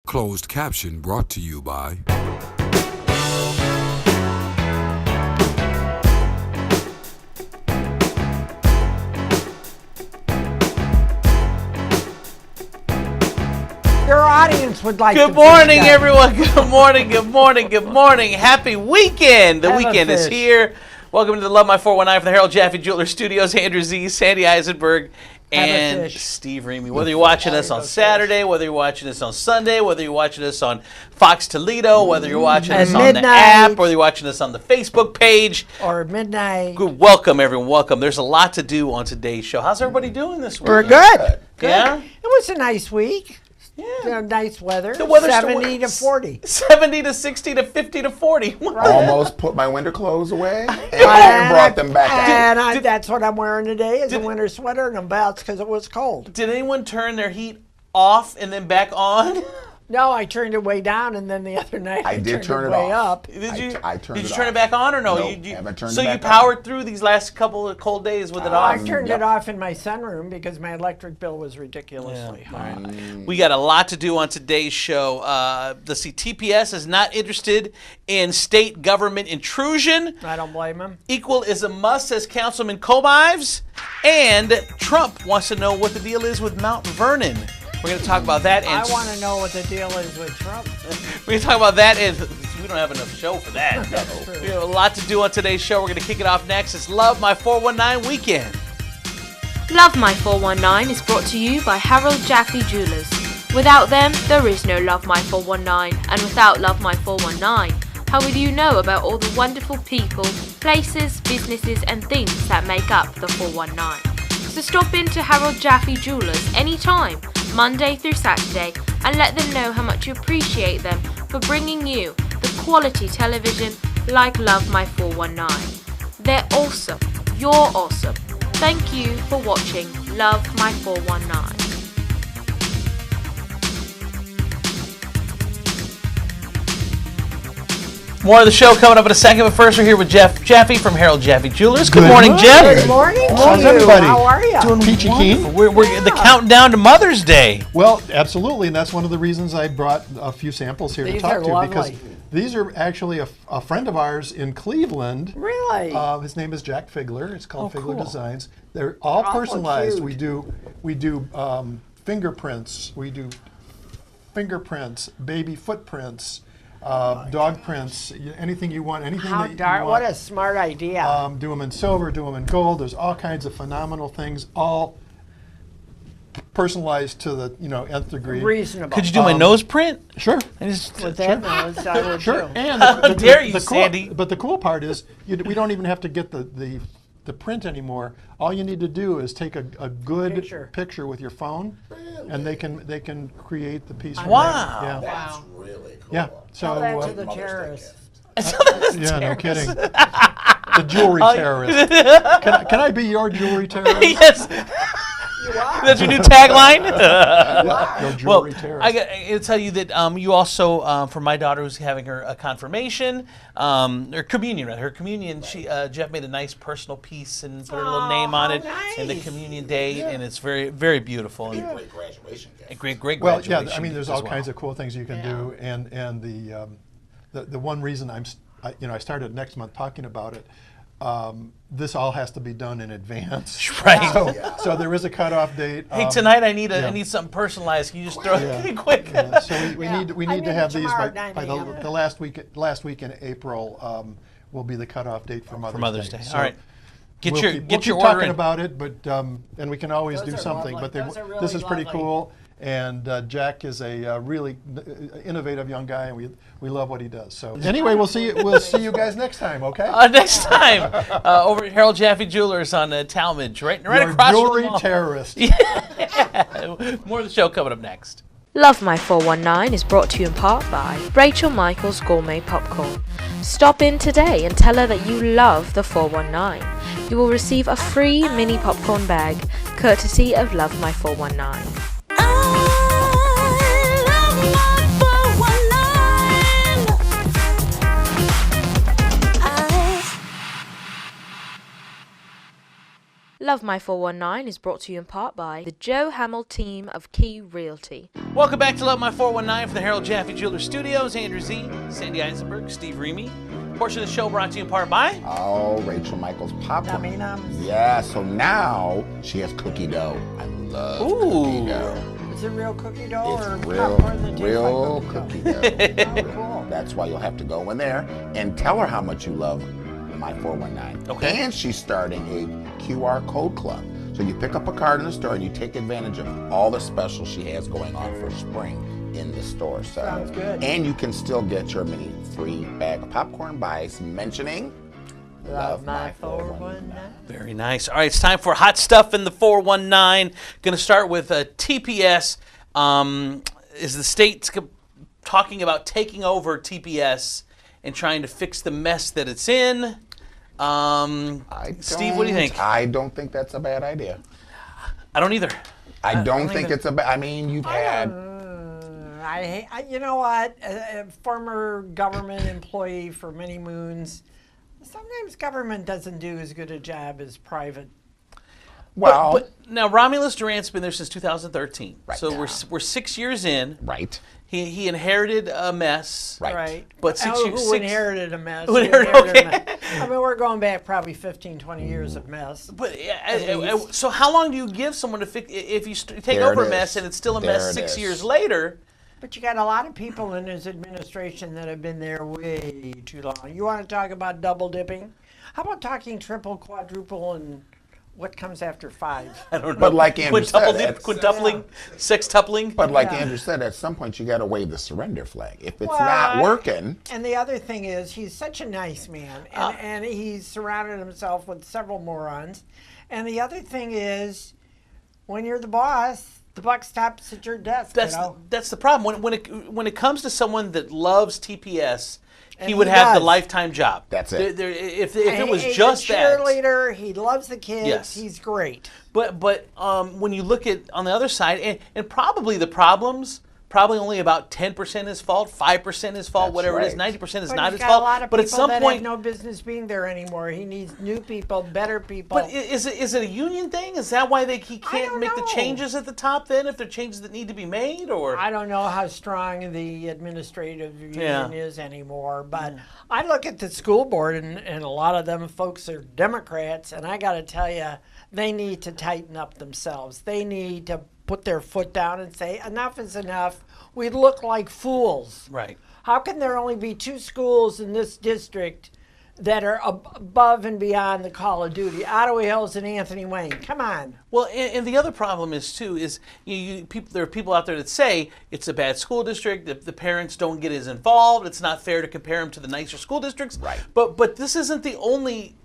Closed caption brought to you by... Your audience would like Good morning, everyone. Good morning, good morning, good morning. Happy weekend. The weekend is here. Welcome to the Love My 419 from the Harold Jaffe Jeweler Studios. Andrew Z, Sandy Eisenberg, and Steve Remy. Whether you're watching us on Saturday, whether you're watching us on Sunday, whether you're watching us on Fox Toledo, whether you're watching us on the app, whether you're watching us on the Facebook page. Or midnight. Good. Welcome, everyone. Welcome. There's a lot to do on today's show. How's everybody doing this week? We're good. Yeah? It was a nice week. Yeah. Nice weather. The weather's 70 to 40. 70 to 60 to 50 to 40. Almost put my winter clothes away and brought them back out. And that's what I'm wearing today is a winter sweater and a belts because it was cold. Did anyone turn their heat off and then back on? No, I turned it way down, and then the other night I did turned turn it it way off. up. Did you? I turned Did you it turn off. it back on or no? No, you haven't turned so it you back powered through these last couple of cold days with it off? I turned it off in my sunroom because my electric bill was ridiculously high. We got a lot to do on today's show. Let's see, TPS is not interested in state government intrusion. I don't blame him. Equal is a must, says Councilman Cobives. And Trump wants to know what the deal is with Mount Vernon. We're going to talk about that. And I want to know what the deal is with Trump. We're going to talk about that, and we don't have enough show for that. We have a lot to do on today's show. We're going to kick it off next. It's Love My 419 Weekend. Love My 419 is brought to you by Harold Jaffe Jewelers. Without them, there is no Love My 419. And without Love My 419, how will you know about all the wonderful people, places, businesses, and things that make up the 419? So stop into Harold Jaffe Jewelers anytime, Monday through Saturday, and let them know how much you appreciate them for bringing you the quality television like Love My 419. They're awesome. You're awesome. Thank you for watching Love My 419. More of the show coming up in a second, but first we're here with Jeff Jaffe from Harold Jaffe Jewelers. Good morning, Jeff. Good morning. How's everybody? How are you? Doing peachy keen? We're the countdown to Mother's Day. Well, absolutely, and that's one of the reasons I brought a few samples here to These talk are to, lovely. because these are actually a friend of ours in Cleveland. Really? His name is Jack Figler. It's called Figler cool. Designs. They're all Awful personalized. cute. We do fingerprints. We do fingerprints, baby footprints. Dog prints, anything you want, anything How that you dark! want. What a smart idea. Do them in silver, do them in gold. There's all kinds of phenomenal things, all personalized to the nth degree. Reasonable. Could you do my nose print? Sure. With that nose, I would Sure. too. And How dare you, cool, Sandy. But the cool part is we don't even have to get the print anymore. All you need to do is take a good picture with your phone, and they can create the piece. from Wow. there. Yeah. That's really cool. Yeah. So Tell that to the Mother's Day terrorists. yeah, no kidding. The jewelry terrorist. Can I be your jewelry terrorist? Yes. That's your new tagline? Your jewelry terrorist. I got to tell you that you also, for my daughter who's having her confirmation, or communion rather, her communion, Jeff made a nice personal piece and put her little name on it and the nice. communion date, and it's very, very beautiful. And Great graduation gift. a great Well, graduation. yeah. I mean, there's as all well. kinds of cool things you can do, and the one reason I started next month talking about it. This all has to be done in advance. Right. So there is a cutoff date. Hey, tonight I need something personalized. Can you just throw it quick? Yeah, so we need to have these tomorrow by at 9 a.m. the last week in April will be the cutoff date for Mother's Day. All right. Get We'll your keep order talking in. about it, but and we can always Those do are something. lovely. But Those are this really is pretty lovely. cool, and Jack is a really innovative young guy, and we love what he does. So anyway, we'll see you guys next time. Okay. Next time, over at Harold Jaffe Jewelers on Talmadge, right You're across a jewelry from the mall. terrorist. More of the show coming up next. Love My 419 is brought to you in part by Rachel Michaels Gourmet Popcorn. Stop in today and tell her that you love the 419. You will receive a free mini popcorn bag, courtesy of Love My 419. Love My 419 is brought to you in part by the Joe Hamill team of Key Realty. Welcome back to Love My 419 from the Harold Jaffe Jeweler Studios. Andrew Z, Sandy Eisenberg, Steve Remy. Portion of the show brought to you in part by... Oh, Rachel Michaels popcorn. Yummy nums. Yeah, so now she has cookie dough. I love cookie dough. Is it real cookie dough or It's popcorn that tastes real like cookie dough? dough. Oh, cool. That's why you'll have to go in there and tell her how much you love My 419. Okay. And she's starting a QR code club. So you pick up a card in the store and you take advantage of all the specials she has going on for spring in the store. So, Sounds good. And you can still get your mini free bag of popcorn by mentioning Love My 419. Very nice. All right, it's time for Hot Stuff in the 419. Going to start with TPS. Is the state talking about taking over TPS and trying to fix the mess that it's in? Steve, what do you think? I don't think that's a bad idea. I don't either. I don't think it's a bad... I mean, you've had... You know what? A former government employee for many moons. Sometimes government doesn't do as good a job as private. Well... But now Romulus Durant's been there since 2013. Right. So we're 6 years in. Right. He inherited a mess. Right. But Who inherited a mess? Who inherited a mess. I mean, we're going back probably 15, 20 years of mess. But so how long do you give someone to fix if you take over a mess and it's still a mess 6 years later? But you got a lot of people in his administration that have been there way too long. You want to talk about double dipping? How about talking triple, quadruple, and what comes after 5? I don't know. But like Andrew said, quintupling, sextupling. But like Andrew said, at some point you got to wave the surrender flag. If it's not working. And the other thing is, he's such a nice man, and he's surrounded himself with several morons. And the other thing is, when you're the boss, the buck stops at your desk. That's the problem. When it comes to someone that loves TPS, he would he have the does. lifetime job. That's it. If it was He's just a that. cheerleader, he loves the kids. Yes. He's great. But when you look at on the other side, and probably the problems, probably only about 10% his fault, 5% his fault, That's whatever it is, right. 90% is But not he's his got fault. a lot of But at people some that point, have no business being there anymore. He needs new people, better people. but is it a union thing? Is that why he can't don't make the know. changes at the top then? If there are changes that need to be made, or I don't know how strong the administrative union is anymore, but I look at the school board, and a lot of them folks are Democrats, and I got to tell you, they need to tighten up themselves. They need to put their foot down and say, enough is enough. We look like fools. right. How can there only be 2 schools in this district that are above and beyond the call of duty? Ottawa Hills and Anthony Wayne. Come on. Well, and the other problem is too there are people out there that say it's a bad school district. The parents don't get as involved. It's not fair to compare them to the nicer school districts. Right. But this isn't the only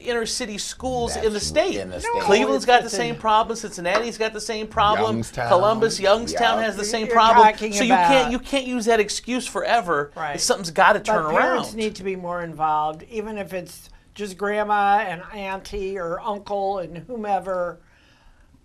inner city schools in the state. No, Cleveland's got the it's same problem. Cincinnati's got the same problem. Youngstown. Columbus, Youngstown Yeah. has the same You're problem. talking So about- you can't use that excuse forever. Right. Something's got to turn But parents around. need to be more involved, even if it's just grandma and auntie or uncle and whomever.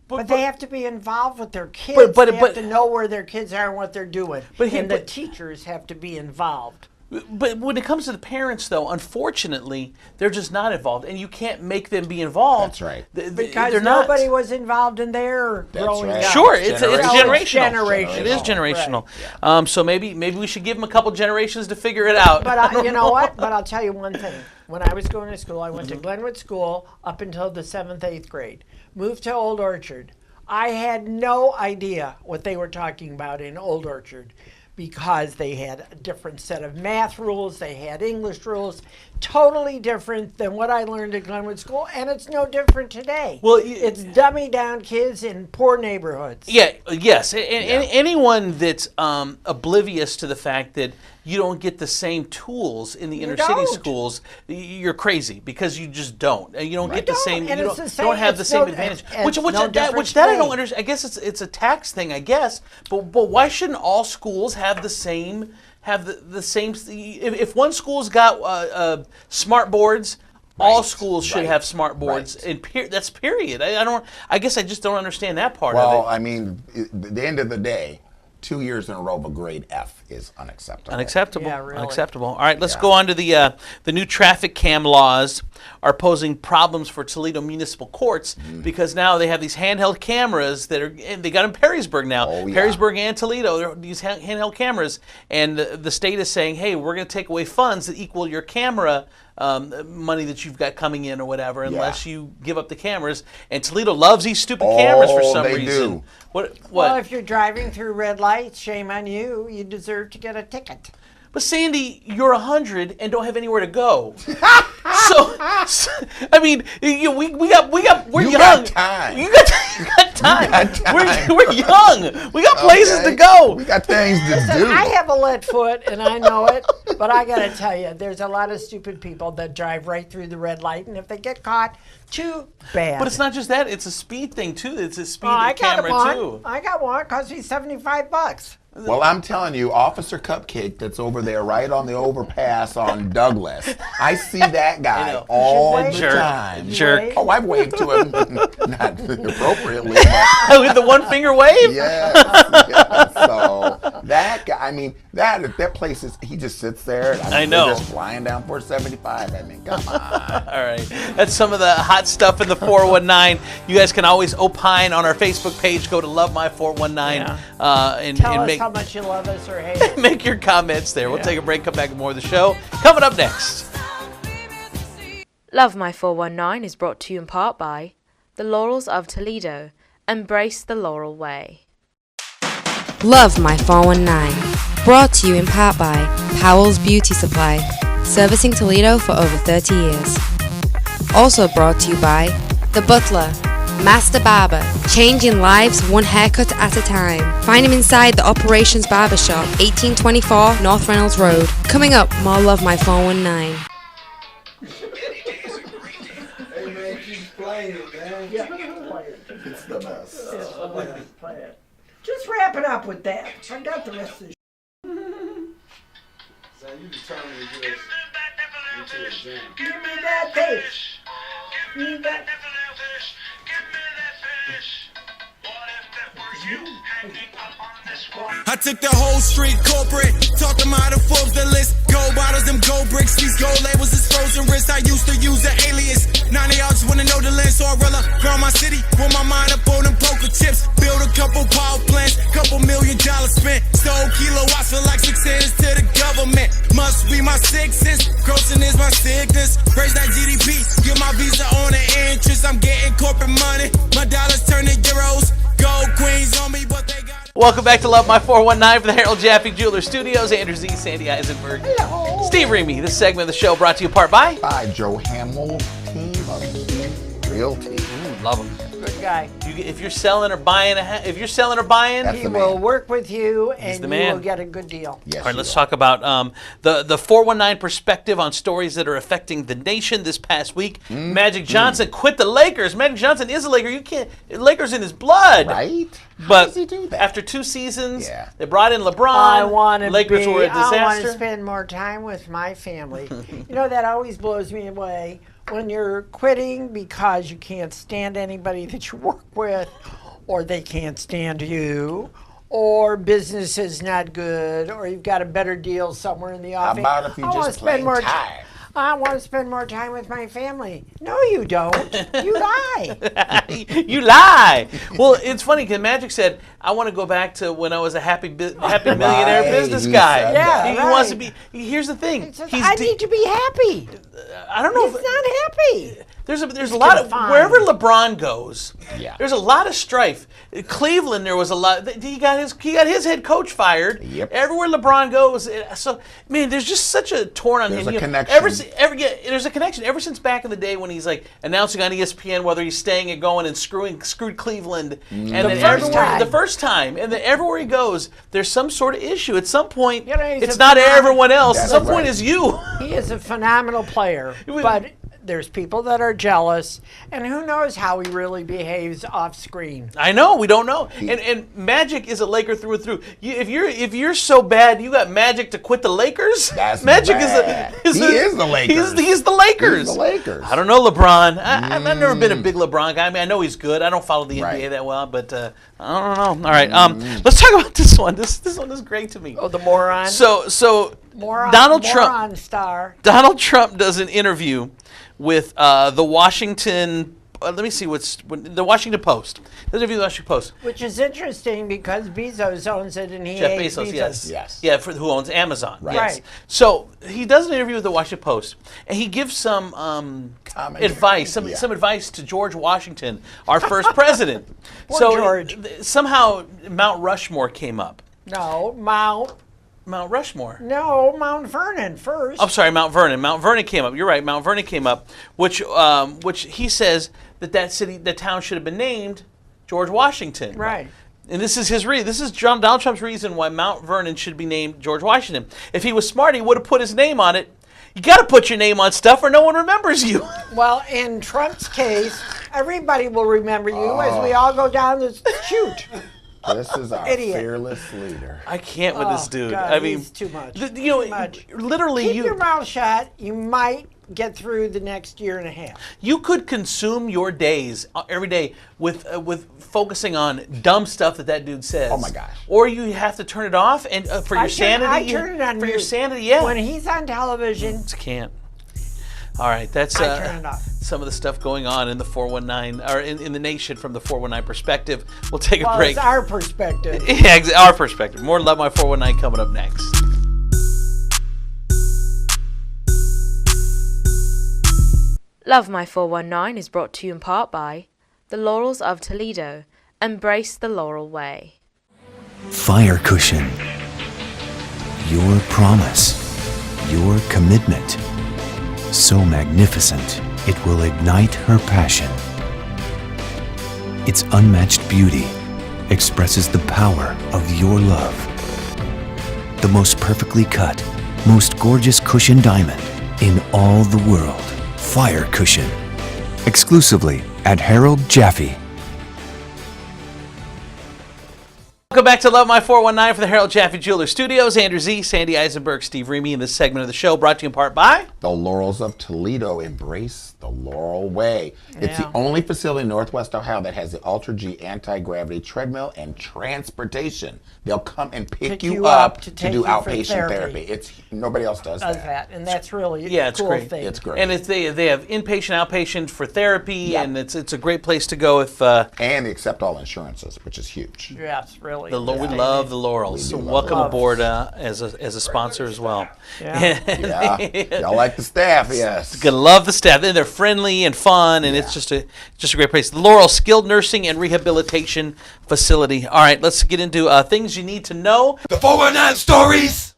But they have to be involved with their kids. They have to know where their kids are and what they're doing. And the teachers have to be involved. But when it comes to the parents, though, unfortunately, they're just not involved, and you can't make them be involved. That's right. Because they're not. nobody was involved in their growing right. up. Sure, it's generational. Generational. It is generational. Right. So maybe we should give them a couple generations to figure it out. But you know what? But I'll tell you one thing. When I was going to school, I went to Glenwood School up until the 7th, 8th grade. Moved to Old Orchard. I had no idea what they were talking about in Old Orchard, because they had a different set of math rules, they had English rules, totally different than what I learned at Glenwood School, and it's no different today. Well, it's dummy down kids in poor neighborhoods. Yes. And anyone that's oblivious to the fact that you don't get the same tools in the inner city schools, you're crazy, because you just don't. You don't get the same. And You it's don't, the same- don't have the it's same no- advantage. it's Which no different that I today. don't understand. I guess it's a tax thing, I guess. But why shouldn't all schools have the same? Have the same? If one school's got smart boards, all schools should have smart boards. And that's period. I guess I just don't understand that part of it. Well, I mean, at the end of the day, 2 years in a row of a grade F is unacceptable. Unacceptable. Yeah, really. Unacceptable. All right, let's go on to the new traffic cam laws are posing problems for Toledo municipal courts because now they have these handheld cameras that are, and they got in Perrysburg now. Oh, yeah. Perrysburg and Toledo, there are these handheld cameras, and the state is saying, hey, we're going to take away funds that equal your camera money that you've got coming in or whatever, unless you give up the cameras. And Toledo loves these stupid cameras for some they reason. Do. What? Well, if you're driving through red lights, shame on you. You deserve to get a ticket. But Sandy, you're 100 and don't have anywhere to go. so I mean, we're You young. got time. You got time. We're young. We got places to go. We got things to Listen, do. I have a lead foot, and I know it, but I got to tell you, there's a lot of stupid people that drive right through the red light, and if they get caught, too bad. But it's not just that; it's a speed thing too. It's a speed I got camera one. too. I got one. It cost me $75. Well, I'm telling you, Officer Cupcake that's over there right on the overpass on Douglas. I see that guy all the Jerk. time. Jerk. Oh, I've waved to him, not appropriately, but With the one finger wave. yes. So that guy, I mean, that place is, he just sits there. I know. They're just flying down 475. I mean, come on. All right. That's some of the hot stuff in the 419. You guys can always opine on our Facebook page. Go to Love My 419 and Tell us make how much you love us or hate us. make your comments there. We'll take a break, come back with more of the show. Coming up next. Love My 419 is brought to you in part by the Laurels of Toledo. Embrace the Laurel Way. Love My 419, brought to you in part by Powell's Beauty Supply, servicing Toledo for over 30 years. Also brought to you by The Butler, Master Barber, changing lives one haircut at a time. Find him inside the Operations Barber Shop, 1824 North Reynolds Road. Coming up, more Love My 419. Hey man, keep playing it, man. Yeah, play it. It's the best. Play it. Just wrap it up with that. I got the rest of the So you determined to get us into a jam. Give me that fish. Give me that I took the whole street corporate, taught them how to fold the list. Gold bottles, them gold bricks, these gold labels is frozen wrist. I used to use the alias. Now they all just wanna know the lens. So I roll around my city, with my mind up on them poker chips. Build a couple power plants, couple $1 million spent. Stole kilowatts for like 6 cents to the government. Must be my sixes, grossing is my sickness. Raise that GDP, get my visa on the interest. I'm getting corporate money, my dollars turn to euros. Gold queens on me, but they got. Welcome back to Love My 419 from the Harold Jaffe Jeweler Studios. Andrew Z, Sandy Eisenberg, Steve Remy. This segment of the show brought to you in part by Joe Hamill, team of Realty. Love him. good guy. If you're selling or buying, That's He the will man. work with you, and the you man. will get a good deal. Yes, All right, you let's will. talk about the 419 perspective on stories that are affecting the nation this past week. Magic Johnson quit the Lakers. Magic Johnson is a Laker. You can't. Lakers in his blood. Right? How But does he do that? after 2 seasons, Yeah. they brought in LeBron. I want to Lakers were a I want to disaster. spend more time with my family. You know, that always blows me away when you're quitting because you can't stand anybody that you work with, or they can't stand you, or business is not good, or you've got a better deal somewhere in the How office. about if you I wanna just spend plain more tired? I want to spend more time with my family. No, you don't. You lie. You lie. Well, it's funny because Magic said, "I want to go back to when I was a happy millionaire Right, business he guy." said Yeah, he right. wants to be. Here's the thing. He says, He's I de- need to be happy. I don't know. He's if, not happy. There's a lot of fine. wherever LeBron goes. Yeah. There's a lot of strife. Cleveland, there was a lot. He got his head coach fired. Yep. Everywhere LeBron goes, so man, there's just such a torn on There's him. a connection. There's a connection. Ever since back in the day when he's like announcing on ESPN whether he's staying and going and screwed Cleveland, and then the first time, and then everywhere he goes, there's some sort of issue. At some point, You know, he's it's a not phenomenal- everyone else. At That's some point, right. it's you. He is a phenomenal player, but there's people that are jealous, and who knows how he really behaves off screen. I know, we don't know. And Magic is a Laker through and through. If you're so bad, you got Magic to quit the Lakers. That's Magic bad. He is the Lakers. He's the Lakers. He's the Lakers. I don't know LeBron. I've never been a big LeBron guy. I mean, I know he's good. I don't follow the NBA that well, but I don't know. All right, let's talk about this one. This one is great to me. Oh, the moron. So moron, Donald Trump. Moron star. Donald Trump does an interview with the Washington. Let me see the Washington Post. The interview with the Washington Post. Which is interesting because Bezos owns it, and he Jeff hates Bezos, Bezos. Yes. Yeah, who owns Amazon. Right. Yes. Right. So he does an interview with the Washington Post, and he gives some advice, some advice to George Washington, our first president. Poor So George. Somehow Mount Rushmore came up. No, Mount Rushmore. No, Mount Vernon first. I'm sorry, Mount Vernon. Mount Vernon came up. You're right. Mount Vernon came up, which he says that town should have been named George Washington. Right. And this is his reason. This is Donald Trump's reason why Mount Vernon should be named George Washington. If he was smart, he would have put his name on it. You got to put your name on stuff or no one remembers you. Well, in Trump's case, everybody will remember you as we all go down the chute. This is our Idiot. fearless leader. I can't with this dude. God, I mean, he's too much. Too much. Literally, Keep your mouth shut. You might get through the next year and a half. You could consume your days every day with focusing on dumb stuff that dude says. Oh my gosh! Or you have to turn it off and for your sanity. I turn it on for your mute. sanity. Yeah. When he's on television, can't. All right, that's I turn it off. Some of the stuff going on in the 419 or in the nation from the 419 perspective. We'll take a well, break. it's our perspective. Yeah, our perspective. More Love My 419 coming up next. Love My 419 is brought to you in part by The Laurels of Toledo. Embrace the Laurel Way. Fire cushion. Your promise. Your commitment. So magnificent, it will ignite her passion. Its unmatched beauty expresses the power of your love. The most perfectly cut, most gorgeous cushion diamond in all the world. Fire cushion. Exclusively at Harold Jaffe. Welcome back to Love My 419 for the Harold Jaffe Jeweler Studios. Andrew Z, Sandy Eisenberg, Steve Remy in this segment of the show brought to you in part by The Laurels of Toledo. Embrace the Laurel Way. It's the only facility in Northwest Ohio that has the Ultra G anti-gravity treadmill and transportation. They'll come and pick you up to do outpatient therapy. It's nobody else does that. And that's really it's a cool great. thing. It's great. And they have inpatient, outpatient for therapy, Yep. and it's a great place to go if and they accept all insurances, which is huge. Yes, really. we love the Laurels. So welcome aboard as a sponsor as well. Yeah. Yeah, y'all like the staff, yes. Gonna love the staff. They're friendly and fun, and it's just a great place. The Laurel Skilled Nursing and Rehabilitation Facility. All right, let's get into things you need to know. The 419 stories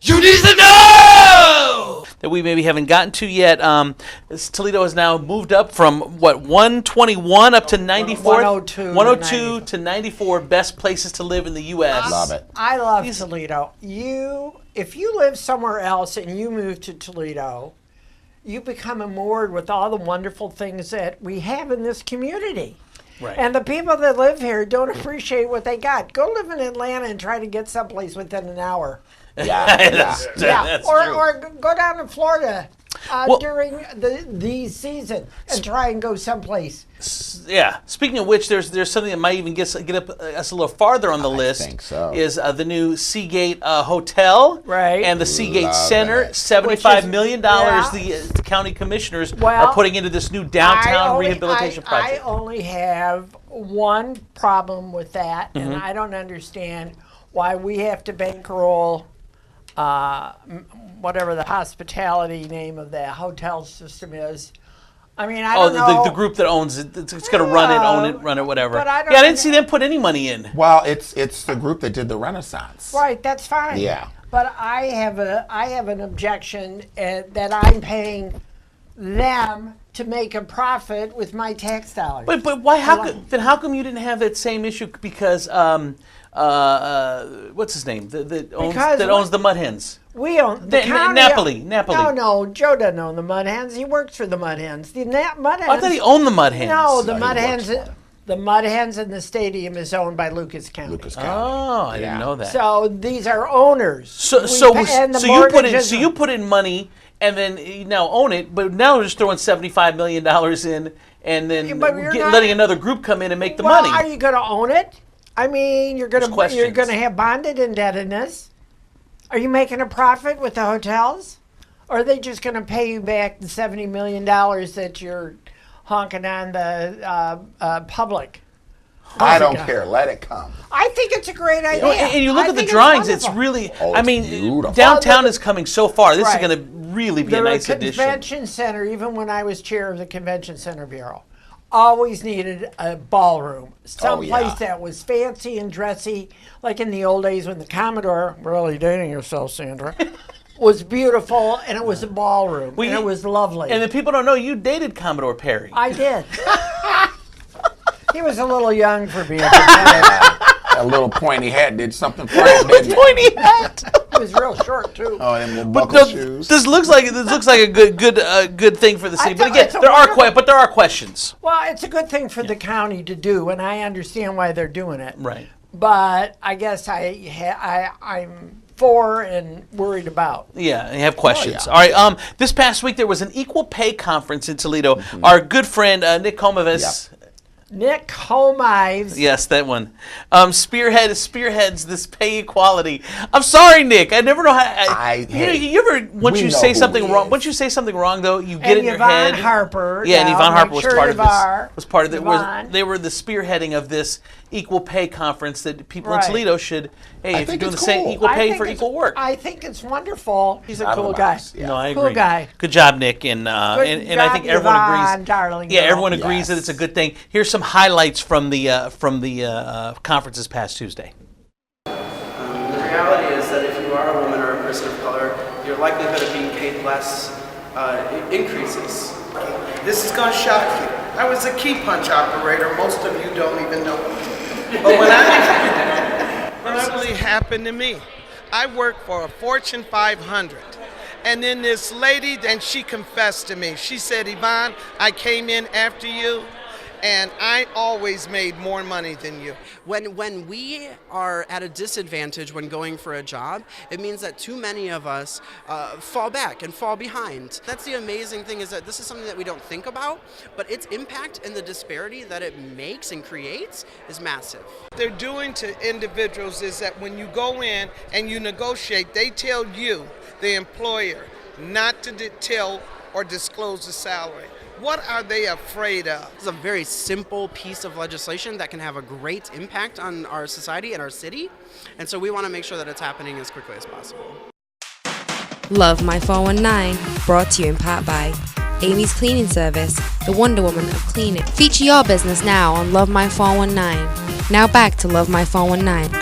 you need to know That we maybe haven't gotten to yet. Toledo has now moved up from 121 up to 94th? 102 to 94 best places to live in the U.S. Love it. I love Toledo. If you live somewhere else and you move to Toledo, you become enamored with all the wonderful things that we have in this community. Right. And the people that live here don't appreciate what they got. Go live in Atlanta and try to get someplace within an hour. Yeah, That's or true. or go down to Florida during the season and try and go someplace. Yeah. Speaking of which, there's something that might even get up us a little farther on the list. think so. Is the new Seagate Hotel, Right. And the Seagate Love Center. it. $75 million. yeah. The county commissioners Well, are putting into this new downtown rehabilitation I project. only have one problem with that, Mm-hmm. and I don't understand why we have to bankroll whatever the hospitality name of the hotel system is. I mean, I don't know. The group that owns it, it's going to run it, whatever. But I don't didn't see them put any money in. Well, it's the group that did the Renaissance. Right, that's fine. Yeah. But I have an objection that I'm paying them to make a profit with my tax dollars. But why? How come you didn't have that same issue? Because what's his name? That owns the Mud Hens. We own the county. Napoli. No, Joe doesn't own the Mud Hens. He works for the Mud Hens. The Mud Hens. I thought he owned the Mud Hens. No, the Mud Hens. The Mud Hens in the stadium is owned by Lucas County. Oh, I didn't know that. So these are owners. So you put in money and then you now own it, but now we're just throwing $75 million in and then letting another group come in and make the money. Are you going to own it? I mean, you're going to have bonded indebtedness. Are you making a profit with the hotels? Or are they just going to pay you back the $70 million that you're honking on the public? I don't care. Let it come. I think it's a great idea. And you look at the drawings, it's really, beautiful. downtown is coming so far. This is going to really be a nice addition. The convention center, even when I was chair of the Convention Center Bureau, always needed a ballroom. Someplace that was fancy and dressy, like in the old days when the Commodore, really dating yourself, Sandra, was beautiful, and it was a ballroom, and it was lovely. And the people don't know, you dated Commodore Perry. I did. He was a little young for me at the time. That little pointy hat did something for him, didn't it? Pointy hat. He was real short too. Oh, them little buckle shoes. This looks like a good thing for the city. But again, there are questions. Well, it's a good thing for the county to do, and I understand why they're doing it. Right. But I guess I'm for and worried about. Yeah, and have questions. All right. This past week there was an equal pay conference in Toledo. Our good friend Nick Comavis. Nick Homives. Yes, that one. Spearheads this pay equality. I'm sorry, Nick. I never know how. You ever once you say something wrong? Once you say something wrong, though, you get in your head. Harper. Yeah, and Yvonne Harper was part of this. Was part of it. They were the spearheading of this equal pay conference that people in Toledo should. Hey, if you're doing the same equal pay for equal work. I think it's wonderful. He's a cool guy. No, I agree. Cool guy. Good job, Nick, and I think everyone agrees. Darling. Yeah, everyone agrees that it's a good thing. Here's some highlights from the conference this past Tuesday. The reality is that if you are a woman or a person of color, your likelihood of being paid less increases. This is going to shock you. I was a key punch operator. Most of you don't even know. But when happened to me, I worked for a Fortune 500. And then this lady, and she confessed to me. She said, Yvonne, I came in after you, and I always made more money than you. When we are at a disadvantage when going for a job, it means that too many of us fall back and fall behind. That's the amazing thing, is that this is something that we don't think about, but its impact and the disparity that it makes and creates is massive. What they're doing to individuals is that when you go in and you negotiate, they tell you, the employer, not to tell or disclose the salary. What are they afraid of? It's a very simple piece of legislation that can have a great impact on our society and our city, and so we want to make sure that it's happening as quickly as possible. Love My 419, brought to you in part by Amy's Cleaning Service, the Wonder Woman of cleaning. Feature your business now on Love My 419. Now back to Love My 419.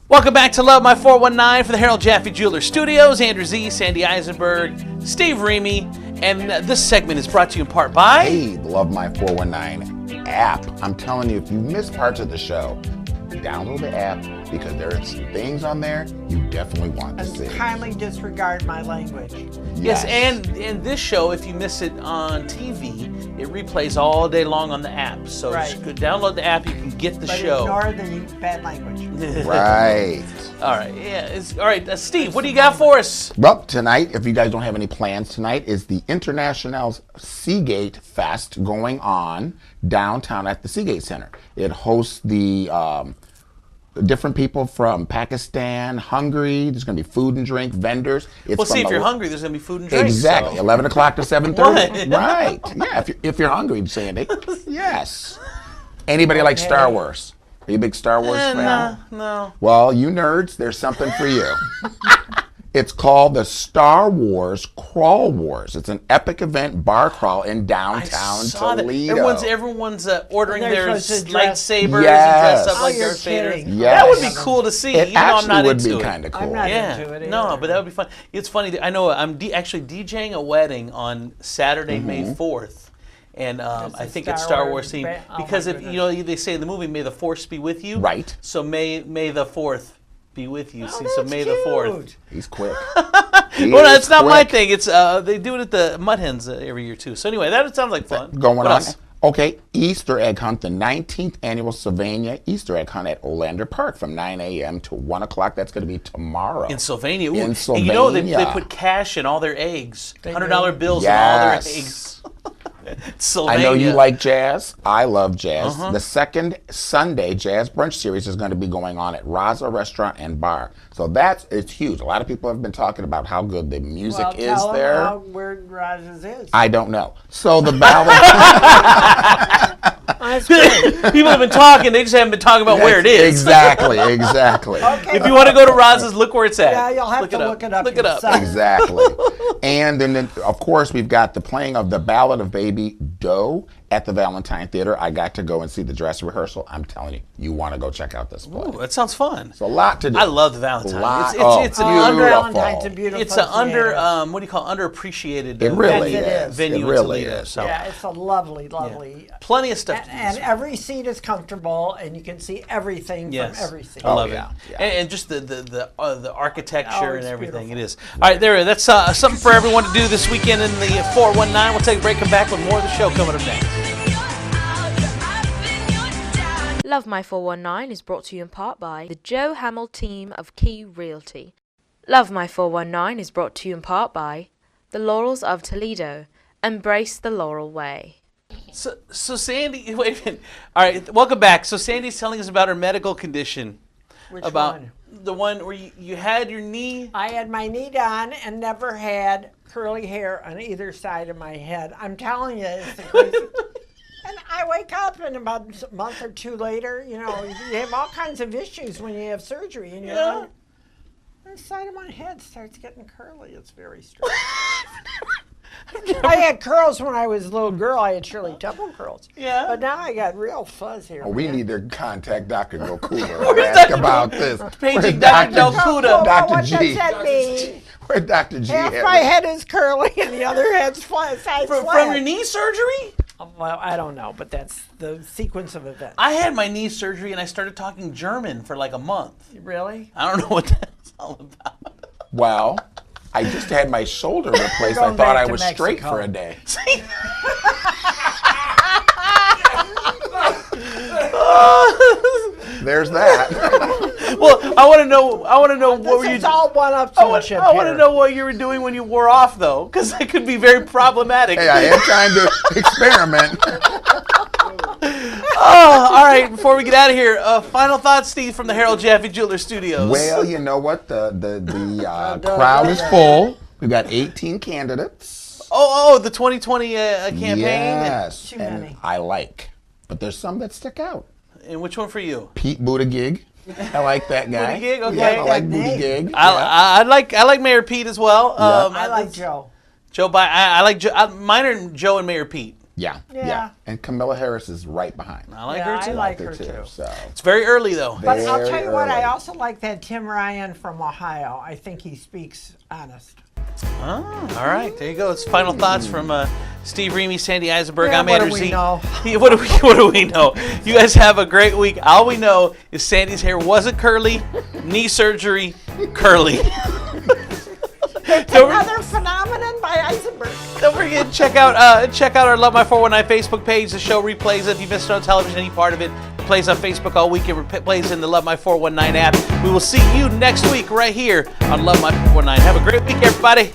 Welcome back to Love My 419 for the Harold Jaffe Jeweler Studios. Andrew Z, Sandy Eisenberg, Steve Remy, and this segment is brought to you in part by... Hey, the Love My 419 app. I'm telling you, if you miss parts of the show, download the app because there are some things on there you definitely want to see. Kindly disregard my language. Yes, and this show, if you miss it on TV, it replays all day long on the app. So just download the app, you can get the show. Ignore the bad language. Right. All right. Yeah. All right, Steve, what do you got for us? Well, tonight, if you guys don't have any plans tonight, is the International Seagate Fest going on downtown at the Seagate Center. It hosts the different people from Pakistan, Hungary. There's going to be food and drink vendors. Well, see, if you're hungry, there's going to be food and drink. Exactly. So. 11 o'clock to 7:30. Right. Yeah, if you're hungry, Sandy. Yes. Anybody like Star Wars? Are you a big Star Wars fan? No. Well, you nerds, there's something for you. It's called the Star Wars Crawl Wars. It's an epic event bar crawl in downtown Toledo. Everyone's ordering their lightsabers and dress up like Darth Vader. Yes. That would be cool to see. It actually would be into kind of cool. I'm not into it. No, but that would be fun. It's funny. I know I'm actually DJing a wedding on Saturday, May 4th. And I think Star it's Star Wars Wars theme oh because my if goodness. they say in the movie, "May the Force be with you." Right. So may the 4th be with you. Oh, See, so that's May the 4th. cute. He's quick. Well, no, it's not my thing. It's they do it at the Mud Hens every year too. So anyway, that sounds like fun. Going What on. else? Okay, Easter egg hunt, the 19th annual Sylvania Easter egg hunt at Olander Park from 9 a.m. to 1 o'clock. That's going to be tomorrow. In Sylvania. Ooh, In and Sylvania. you know they put cash in all their eggs. They $100 do. bills in all their Yes. eggs. I Sylvania. know you like jazz. I love jazz. Uh-huh. The second Sunday Jazz Brunch Series is going to be going on at Raza Restaurant and Bar. So it's huge. A lot of people have been talking about how good the music Well, is tell 'em there. how weird Rogers is. I don't know. So the ballad. That's great. People have been talking. They just haven't been talking about where it is. Exactly. Okay. If you want to go to Roz's, look where it's at. Yeah, you'll have to look it up. Look it up. yourself. Exactly. And then, of course, we've got the playing of the Ballad of Baby Doe at the Valentine Theater. I got to go and see the dress rehearsal. I'm telling you, you want to go check out this play. Ooh, that sounds fun. It's a lot to do. I love the Valentine. Lot- It's an under. Valentine's a beautiful It's an under. theater. What do you call underappreciated? It really Yes, it is. venue It really in Toledo. is. So Yeah, it's a lovely, lovely. plenty of stuff. to do And this every seat is comfortable, and you can see everything Yes. from every seat. I love yeah, it. yeah. And just the architecture Oh, and it's everything. beautiful. It is. All right, there. That's something for everyone to do this weekend in the 419. We'll take a break, come back with more of the show coming up next. Love My 419 is brought to you in part by the Joe Hamill team of Key Realty. Love My 419 is brought to you in part by the Laurels of Toledo. Embrace the Laurel Way. So Sandy, wait a minute. All right, welcome back. So Sandy's telling us about her medical condition. Which about one? the one where you had your knee. I had my knee done and never had curly hair on either side of my head. I'm telling you, it's the crazy. And I wake up and about a month or two later, you have all kinds of issues when you have surgery. And the side of my head starts getting curly. It's very strange. I had curls when I was a little girl. I had Shirley Temple curls. Yeah. But now I got real fuzz here. We man. need to contact Dr. Gokuda and ask about this. Paging Where's Dr. Gokuda. Well, Dr. what G. does that mean? Where Dr. G Half at? my head is curly and the other head's flat. From your knee surgery? Well, I don't know, but that's the sequence of events. I had my knee surgery and I started talking German for like a month. Really? I don't know what that's all about. Well, I just had my shoulder replaced. I Going thought back I to was straight Mexico. for a day. There's that. Well, I want to know. What were you? It's all one up I want to know what you were doing when you wore off, though, because that could be very problematic. Hey, I had time to experiment. Oh, all right. Before we get out of here, final thoughts, Steve, from the Harold Jaffe Jeweler Studios. Well, you know what? The crowd is full. We've got 18 candidates. Oh, the 2020 campaign. Yes, Too and many. I like, but there's some that stick out. And which one for you? Pete Buttigieg. I like that guy. Buttigieg, okay. Yeah, I like That name. Buttigieg. I like Mayor Pete as well. I like Joe. Joe Biden. I like Joe. Mine are Joe and Mayor Pete. Yeah. Yeah. And Camilla Harris is right behind. I like Yeah, her too. I like her too. So It's very early though. But I'll very tell you what, I early. also like that Tim Ryan from Ohio. I think he speaks honest. Oh, all right, there you go. It's final thoughts from Steve Reamy, Sandy Eisenberg. Yeah, I'm what do Andrew we Z. know? Yeah, what do we know? You guys have a great week. All we know is Sandy's hair wasn't curly, knee surgery, curly. Another phenomenon by Eisenberg. Don't forget, check out our Love My 419 Facebook page. The show replays if you missed it on television, any part of it. It plays on Facebook all weekend. It plays in the Love My 419 app. We will see you next week right here on Love My 419. Have a great week, everybody.